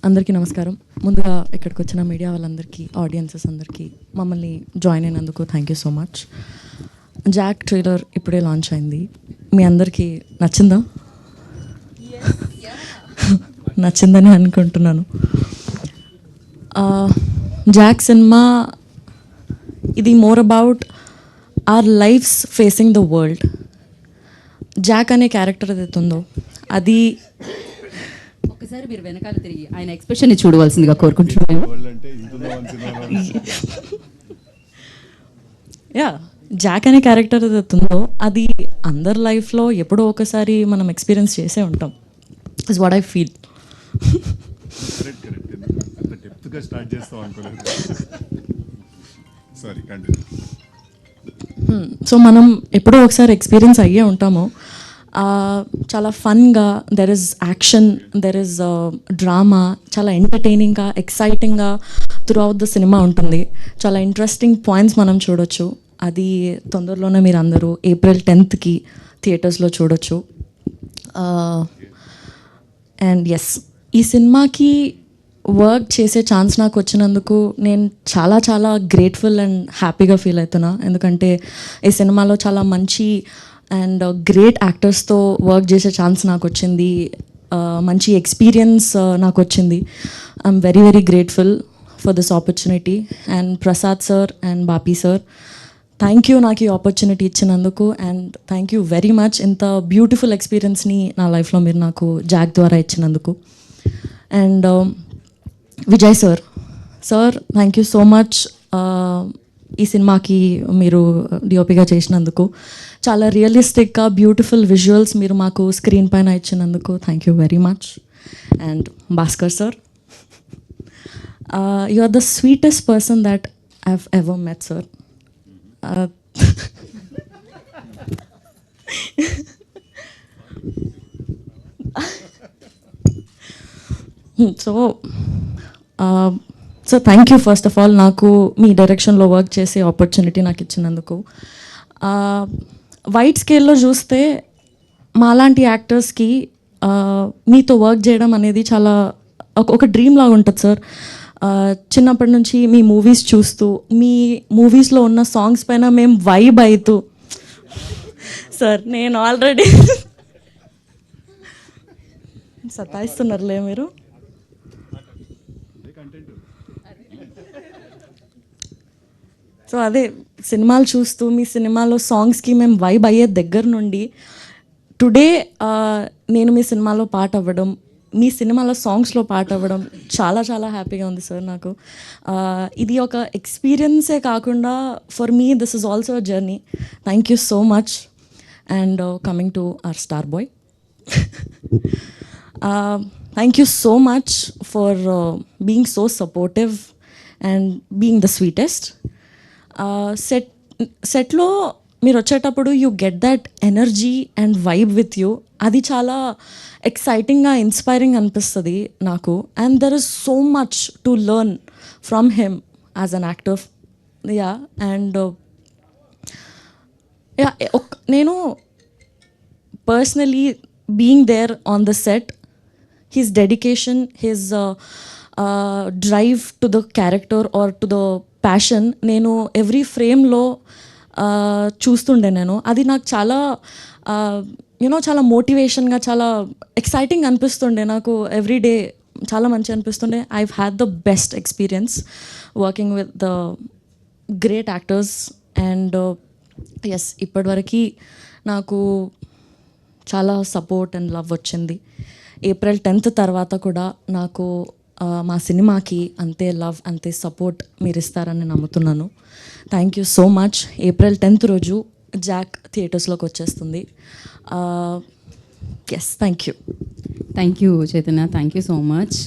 అందరికీ నమస్కారం. ముందుగా ఇక్కడికి వచ్చిన మీడియా వాళ్ళందరికీ, ఆడియన్సెస్ అందరికీ మమ్మల్ని జాయిన్ అయినందుకు thank you so much. Jack trailer ఇప్పుడే లాంచ్ అయింది. మీ అందరికీ నచ్చిందా? నచ్చిందని అనుకుంటున్నాను. జాక్ సినిమా ఇది more about our lives facing the world. Jack అనే క్యారెక్టర్ ఏదైతే ఉందో అది ఒకసారి మీరు వెనకాల తిరిగి ఆయన ఎక్స్ప్రెషన్ చూడవలసిందిగా కోరుకుంటున్నాను. యా, జాక్ అనే క్యారెక్టర్ ఏదైతే ఉందో అది అందరి లైఫ్లో ఎప్పుడో ఒకసారి మనం ఎక్స్పీరియన్స్ చేసే ఉంటాం. Is what I feel. So మనం ఎప్పుడో ఒకసారి ఎక్స్పీరియన్స్ అయ్యే ఉంటాము. చాలా ఫన్గా, there is action, there is drama, చాలా ఎంటర్టైనింగ్గా, ఎక్సైటింగ్గా త్రూ అవుట్ ద సినిమా ఉంటుంది. చాలా ఇంట్రెస్టింగ్ పాయింట్స్ మనం చూడొచ్చు. అది తొందరలోనే మీరు అందరూ April 10th థియేటర్స్లో చూడొచ్చు. అండ్ ఎస్, ఈ సినిమాకి వర్క్ చేసే ఛాన్స్ నాకు వచ్చినందుకు నేను చాలా చాలా గ్రేట్ఫుల్ అండ్ హ్యాపీగా ఫీల్ అవుతున్నా. ఎందుకంటే ఈ సినిమాలో చాలా మంచి అండ్ గ్రేట్ యాక్టర్స్తో వర్క్ చేసే ఛాన్స్ నాకు వచ్చింది. మంచి ఎక్స్పీరియన్స్ నాకు వచ్చింది. I'm very very grateful for this opportunity. And Prasad sir and Bapi sir, thank you నాకు ఈ ఆపర్చునిటీ ఇచ్చినందుకు. And thank you very much ఇంత బ్యూటిఫుల్ ఎక్స్పీరియన్స్ని నా లైఫ్లో మీరు నాకు జాక్ ద్వారా ఇచ్చినందుకు. And Vijay sir, thank you so much ఈ సినిమాకి మీరు డిఓపిగా చేసినందుకు. చాలా రియలిస్టిక్గా బ్యూటిఫుల్ విజువల్స్ మీరు మాకు స్క్రీన్ పైన ఇచ్చినందుకు thank you very much. And Bhaskar sir, you are the sweetest person that I have ever met sir. So thank you first of all నాకు మీ డైరెక్షన్లో వర్క్ చేసే ఆపర్చునిటీ నాకు ఇచ్చినందుకు. వైడ్ స్కేల్లో చూస్తే మాలాంటి యాక్టర్స్కి మీతో వర్క్ చేయడం అనేది చాలా ఒక డ్రీమ్ లాగా ఉంటుంది సార్. చిన్నప్పటి నుంచి మీ మూవీస్ చూస్తూ, మీ మూవీస్లో ఉన్న సాంగ్స్ పైన మేము వైబ్ అవుతూ, సార్ నేను ఆల్రెడీ సతాయిస్తున్నారులే మీరు. సో అదే సినిమాలు చూస్తూ మీ సినిమాలో సాంగ్స్కి మేము వైబ్ అయ్యే దగ్గర నుండి టుడే నేను మీ సినిమాలో పాట అవ్వడం, మీ సినిమాలో సాంగ్స్లో పాట అవ్వడం చాలా చాలా హ్యాపీగా ఉంది సార్ నాకు. ఇది ఒక ఎక్స్పీరియన్సే కాకుండా for me this is also a journey. Thank you so much. And coming to our star boy, thank you so much for being so supportive and being the sweetest. సెట్లో మీరు వచ్చేటప్పుడు you get that energy and vibe with you. అది చాలా ఎక్సైటింగ్గా, inspiring అనిపిస్తుంది నాకు. And there is so much to learn from him as an actor. Yeah, and yeah, నేను personally being there on the set, his dedication, his drive to the character or to the passion, నేను every ఫ్రేమ్లో చూస్తుండే. నేను అది నాకు చాలా చాలా మోటివేషన్గా, చాలా ఎక్సైటింగ్ అనిపిస్తుండే నాకు. ఎవ్రీ డే చాలా మంచి అనిపిస్తుండే. I had the best experience working with the great actors. And yes, ఇప్పటివరకు నాకు చాలా సపోర్ట్ అండ్ లవ్ వచ్చింది. April 10th తర్వాత కూడా నాకు మా సినిమాకి అంతే లవ్, అంతే సపోర్ట్ మీరు ఇస్తారని నమ్ముతున్నాను. Thank you so much. April 10th రోజు జాక్ థియేటర్స్లోకి వచ్చేస్తుంది. Yes, thank you Chaitanya, thank you so much.